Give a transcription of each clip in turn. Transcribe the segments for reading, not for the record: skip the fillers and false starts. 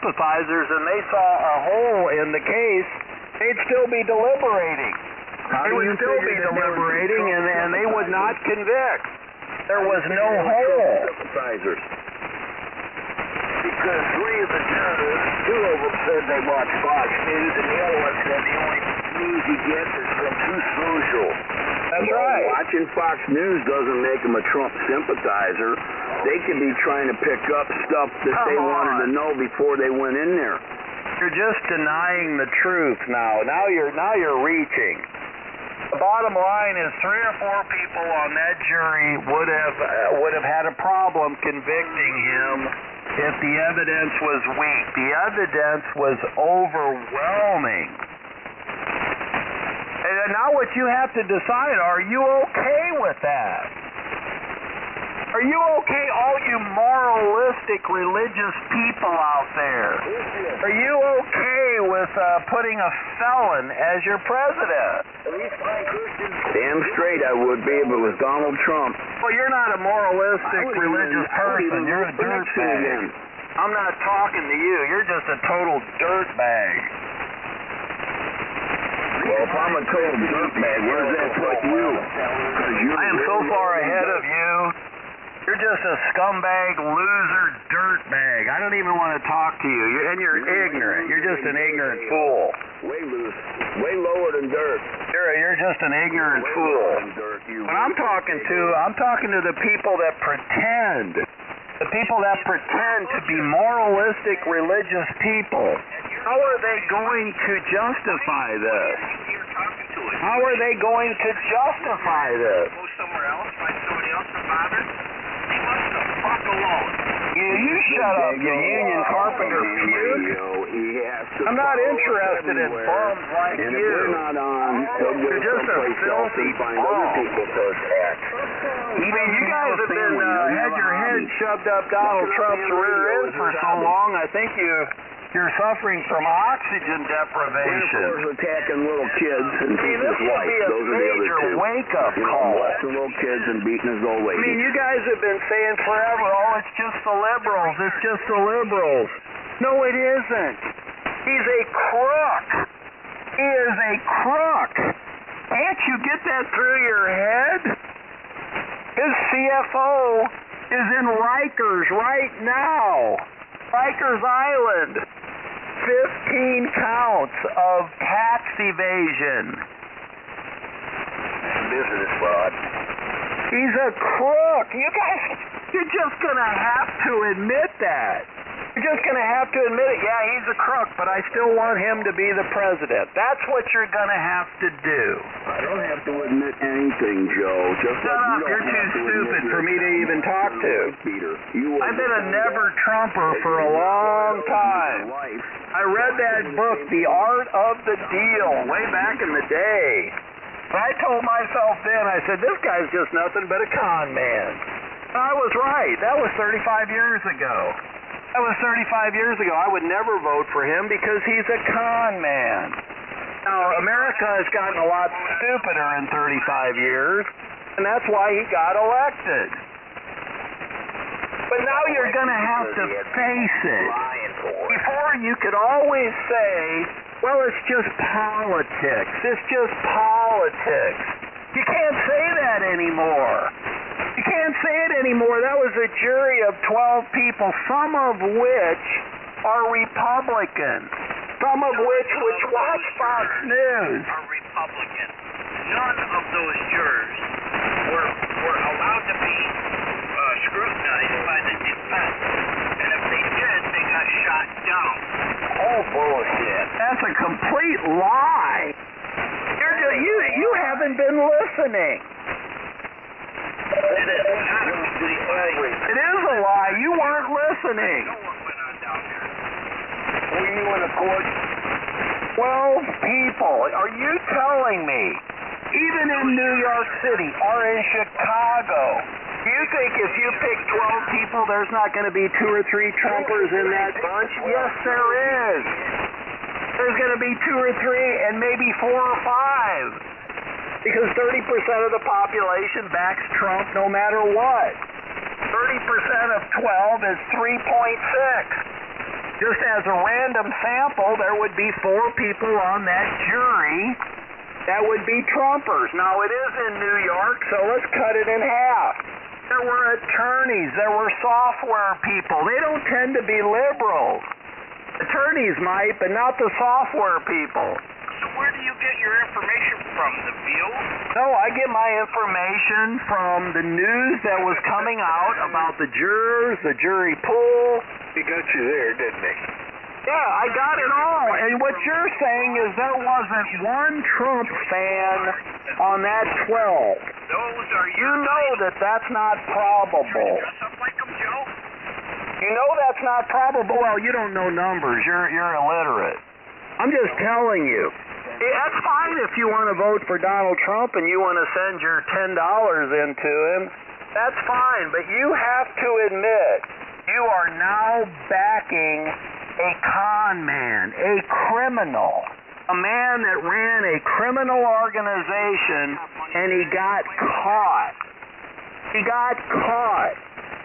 sympathizers and they saw a hole in the case, they'd still be deliberating. They would still be deliberating, and they would not convict. There was no hole. Sympathizers. Because 3 of the jurors, 2 of them said they watched Fox News, and the other one said the only news he gets is from Truth Social. That's right. Watching Fox News doesn't make them a Trump sympathizer. They could be trying to pick up stuff that they wanted to know before they went in there. You're just denying the truth now. Now you're reaching. The bottom line is 3 or 4 people on that jury would have had a problem convicting him if the evidence was weak. The evidence was overwhelming. And now what you have to decide, are you okay with that? Are you okay, all you moralistic religious people out there? Are you okay with putting a felon as your president? Damn straight I would be if it was Donald Trump. Well, you're not a moralistic religious person. You're a dirtbag. I'm not talking to you. You're just a total dirtbag. Well, if I'm a total dirtbag, where does that put you? I am so far ahead of you. You're just a scumbag, loser, dirtbag. I don't even want to talk to you. And you're ignorant. You're just an ignorant fool. Way loose. Way lower than dirt. You're just an ignorant fool. When I'm talking to the people that pretend. The people that pretend to be moralistic, religious people. How are they going to justify this? How are they going to justify this? Go somewhere else, find somebody else to bother. Leave us the fuck alone. You shut up, you union carpenter puke. I'm not interested in bums like you. You're just a filthy bum. I mean, you guys have been had your head shoved up Donald Trump's rear end for so long. I think you're suffering from oxygen deprivation. Attacking little kids and beating his wife. Those are the other 2. Wake-up call. Molesting little kids and beating his old lady. I mean, you guys have been saying forever, oh, it's just the liberals. It's just the liberals. No, it isn't. He's a crook. He is a crook. Can't you get that through your head? His CFO is in Rikers right now. Rikers Island. 15 counts of tax evasion. Business fraud. He's a crook. You guys, you're just going to have to admit that. You're just going to have to admit it. Yeah, he's a crook, but I still want him to be the president. That's what you're going to have to do. I don't have to admit anything, Joe. Just shut up. You're too stupid for me to even talk to. I've been a never-Trumper for a long time. I read that book, The Art of the Deal, way back in the day. And I told myself then, I said, this guy's just nothing but a con man. And I was right. That was 35 years ago. That was 35 years ago. I would never vote for him because he's a con man. Now, America has gotten a lot stupider in 35 years, and that's why he got elected. But now you're going to have to face it. Before, you could always say, well, it's just politics. It's just politics. You can't say that anymore. You can't say it anymore. That was a jury of 12 people, some of which are Republicans, some of which watch Fox News. Are Republicans. None of those jurors were allowed to be scrutinized by the defense. And if they did, they got shot down. Oh, bullshit. That's a complete lie. You haven't been listening. It is not a complete lie. It is a lie. You weren't listening. No one went on down there. Were you in a court? 12 people. Are you telling me, even in New York City or in Chicago, do you think if you pick 12 people, there's not going to be 2 or 3 Trumpers in that bunch? Yes, there is. There's going to be 2 or 3 and maybe 4 or 5. Because 30% of the population backs Trump no matter what. 30% of 12 is 3.6. Just as a random sample, there would be 4 people on that jury that would be Trumpers. Now, it is in New York, so let's cut it in half. There were attorneys. There were software people. They don't tend to be liberals. Attorneys might, but not the software people. So where do you get your information from? The field? No, I get my information from the news that was coming out about the jurors, the jury pool. He got you there, didn't he? Yeah, I got it all. And what you're saying is there wasn't one Trump fan on that 12. Those are You know that that's not probable. Dress up like them, Joe? You know that's not probable. Well, you don't know numbers. You're illiterate. I'm just telling you. That's fine if you want to vote for Donald Trump and you want to send your $10 into him. That's fine, but you have to admit you are now backing a con man, a criminal, a man that ran a criminal organization, and he got caught. He got caught.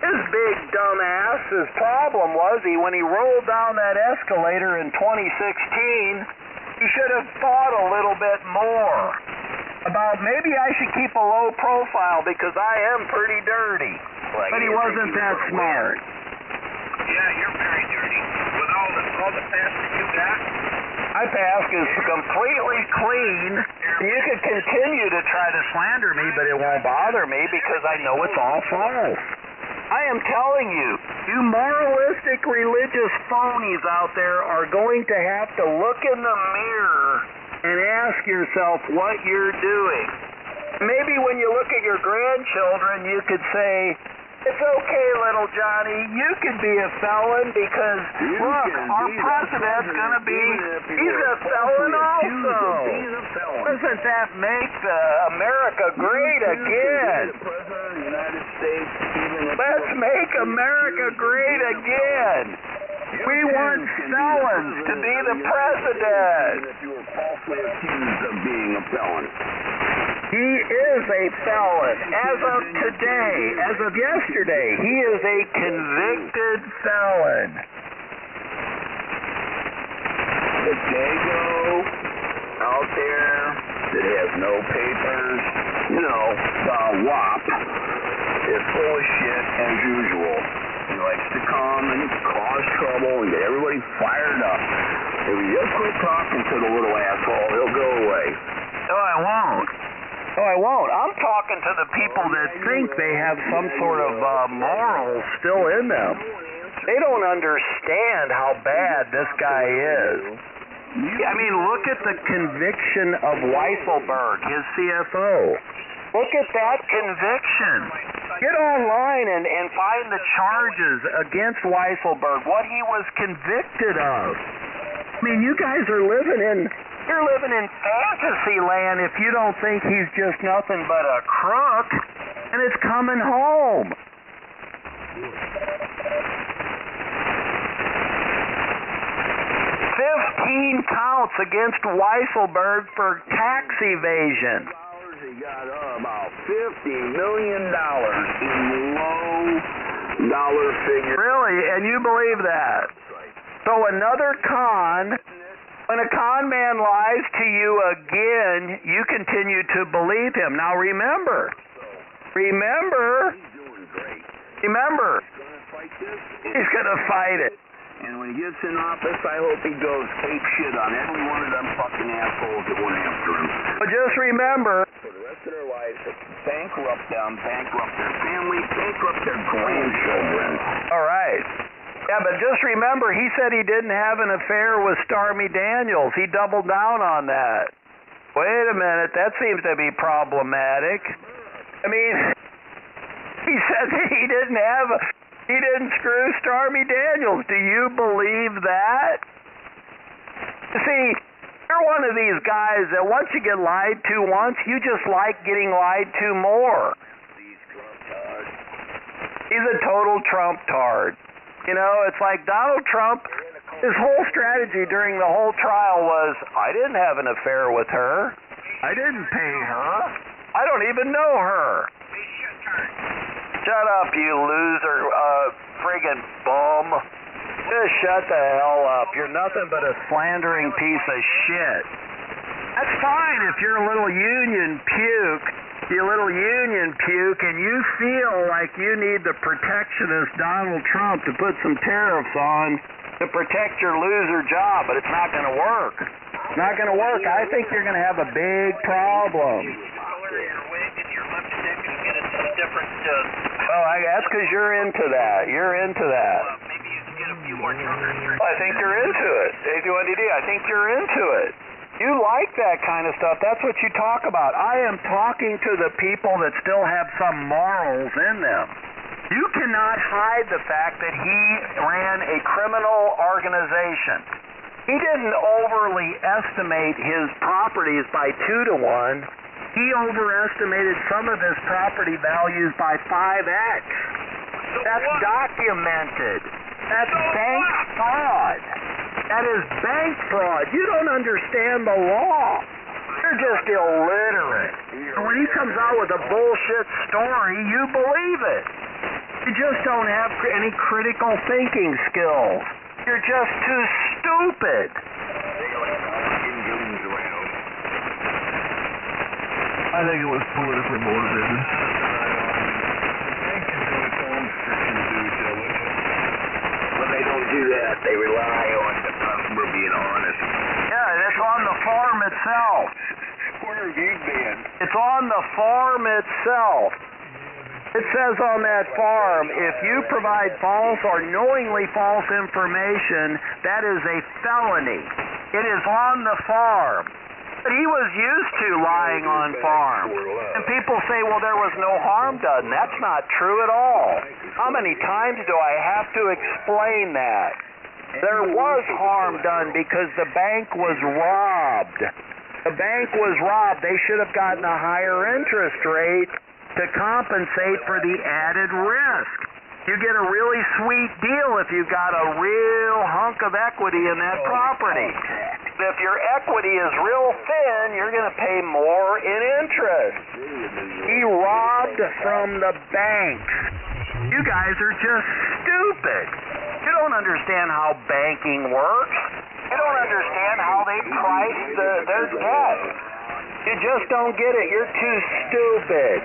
His big dumbass's problem was when he rolled down that escalator in 2016, he should have thought a little bit more about maybe I should keep a low profile because I am pretty dirty. But he wasn't that smart. Yeah, you're very dirty. With all the past that you got? My past is completely clean. You can continue to try to slander me, but it won't bother me because I know it's all false. I am telling you, you moralistic religious phonies out there are going to have to look in the mirror and ask yourself what you're doing. Maybe when you look at your grandchildren, you could say, it's okay, little Johnny, you could be a felon because, look, our president's going to be, he's a felon also. Doesn't that make America great again? Let's make America great again. We want felons to be the president. If you were falsely accused of being a felon. He is a felon. As of today, as of yesterday, he is a convicted felon. The Dago out there that has no papers, the WAP, is full of shit as usual. He likes to come and cause trouble and get everybody fired up. If you just quit talking to the little asshole, he'll go away. No, I won't. No, I won't. I'm talking to the people that think they have some sort of morals still in them. They don't understand how bad this guy is. I mean, look at the conviction of Weisselberg, his CFO. Look at that conviction. Get online and find the charges against Weisselberg, what he was convicted of. I mean, you guys are living in fantasy land if you don't think he's just nothing but a crook, and it's coming home. 15 counts against Weisselberg for tax evasion. He got about $50 million in low dollar figures. Really? And you believe that? So another con, when a con man lies to you again, you continue to believe him. Now remember, he's going to fight it. And when he gets in office, I hope he goes ape shit on every one of them fucking assholes that went after him. But just remember, for the rest of their lives, bankrupt them, bankrupt their family, bankrupt their grandchildren. All right. Yeah, but just remember, he said he didn't have an affair with Stormy Daniels. He doubled down on that. Wait a minute, that seems to be problematic. I mean, he said that he didn't screw Stormy Daniels. Do you believe that? See, you're one of these guys that once you get lied to once, you just like getting lied to more. He's a total Trump tard. You know, it's like Donald Trump, his whole strategy during the whole trial was, I didn't have an affair with her. I didn't pay her. I don't even know her. Shut up, you loser, friggin' bum. Just shut the hell up. You're nothing but a slandering piece of shit. That's fine if you're a little union puke, and you feel like you need the protectionist Donald Trump to put some tariffs on to protect your loser job, but it's not going to work. It's not going to work. I think you're going to have a big problem. Oh, that's because you're into that. Maybe you can get a few more truckers. I think you're into it. AC1DD, I think you're into it. You like that kind of stuff. That's what you talk about. I am talking to the people that still have some morals in them. You cannot hide the fact that he ran a criminal organization. He didn't overly estimate his properties by 2 to 1. He overestimated some of his property values by 5x. That's documented. That's bank fraud. That is bank fraud. You don't understand the law. You're just illiterate. And when he comes out with a bullshit story, you believe it. You just don't have any critical thinking skills. You're just too stupid. I think it was politically motivated. When they don't do that, they rely on the customer being honest. Yeah, that's on the farm itself. Where have you been? It's on the farm itself. It says on that farm, if you provide false or knowingly false information, that is a felony. It is on the farm. But he was used to lying on farms. And people say, well, there was no harm done. That's not true at all. How many times do I have to explain that? There was harm done because the bank was robbed. The bank was robbed. They should have gotten a higher interest rate to compensate for the added risk. You get a really sweet deal if you've got a real hunk of equity in that property. If your equity is real thin, you're going to pay more in interest. He robbed from the banks. You guys are just stupid. You don't understand how banking works. You don't understand how they price their debt. You just don't get it. You're too stupid.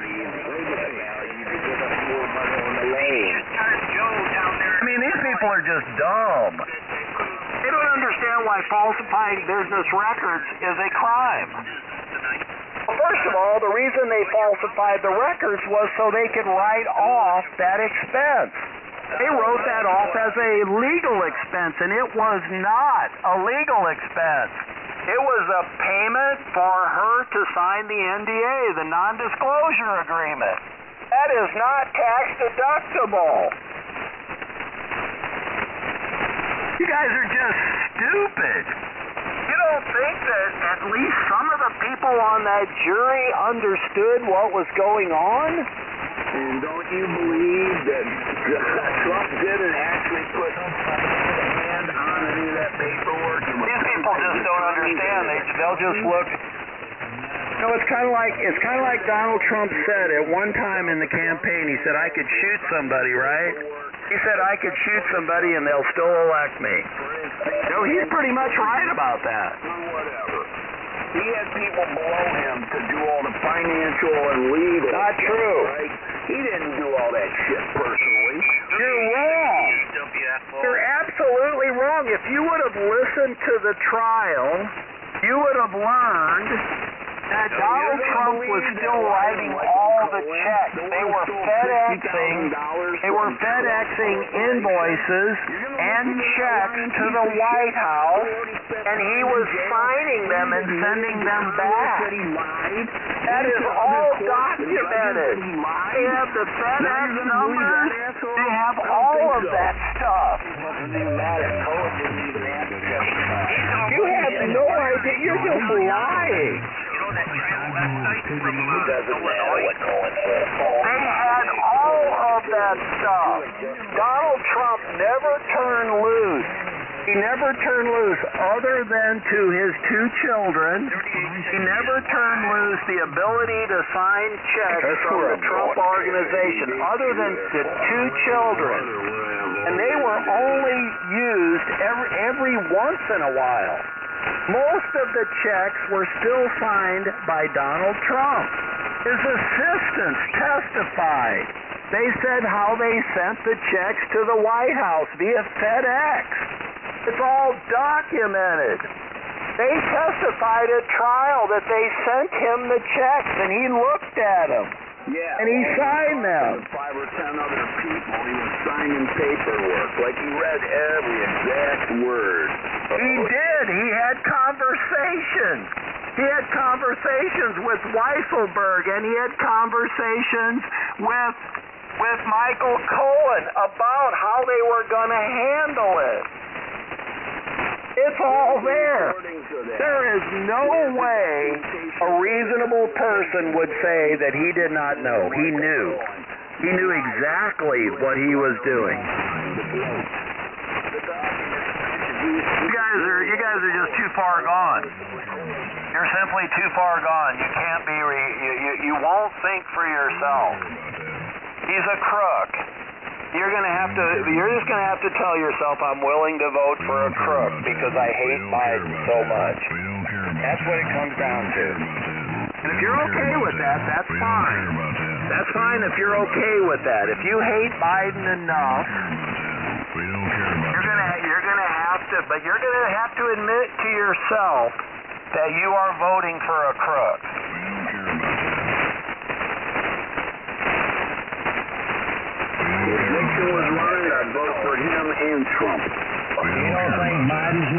I mean, these people are just dumb. They don't understand why falsifying business records is a crime. Well, first of all, the reason they falsified the records was so they could write off that expense. They wrote that off as a legal expense, and it was not a legal expense. It was a payment for her to sign the NDA, the non-disclosure agreement. That is not tax deductible. You guys are just stupid. You don't think that at least some of the people on that jury understood what was going on? And don't you believe that Trump didn't actually put a hand on any of that paperwork? These people just don't understand. They'll just look. No, it's kind of like Donald Trump said at one time in the campaign. He said, I could shoot somebody, right? He said, I could shoot somebody and they'll still elect me. No, he's pretty much right about that. Whatever. He had people below him to do all the financial and legal. Not true. Right? He didn't do all that shit personally. You're wrong. You're absolutely wrong. If you would have listened to the trial, you would have learned that Donald Trump was still writing all the checks. They were FedExing invoices and checks to the White House, and he was signing them and sending them back. That is all documented. They have the FedEx numbers. They have all of that stuff. You have no idea. You're just lying. They had all of that stuff. Donald Trump never turned loose. He never turned loose other than to his 2 children. He never turned loose the ability to sign checks from the Trump organization other than to 2 children. and they were only used every once in a while. Most of the checks were still signed by Donald Trump. His assistants testified. They said how they sent the checks to the White House via FedEx. It's all documented. They testified at trial that they sent him the checks, and he looked at them. Yeah. And he signed them. 5 or 10 other people, he was signing paperwork. Like he read every exact word. He did. He had conversations. He had conversations with Weisselberg, and he had conversations with Michael Cohen about how they were going to handle it. It's all there. There is no way a reasonable person would say that he did not know. He knew. He knew exactly what he was doing. You guys are just too far gone. You're simply too far gone. You can't be. You won't think for yourself. He's a crook. You're just gonna have to tell yourself, I'm willing to vote for a crook because I hate Biden so much. That's what it comes down to. And if you're okay with that, that's fine. That's fine if you're okay with that. If you hate Biden enough, you're gonna have to admit to yourself that you are voting for a crook. If Nixon was running, I'd vote for him and Trump. You don't think Biden's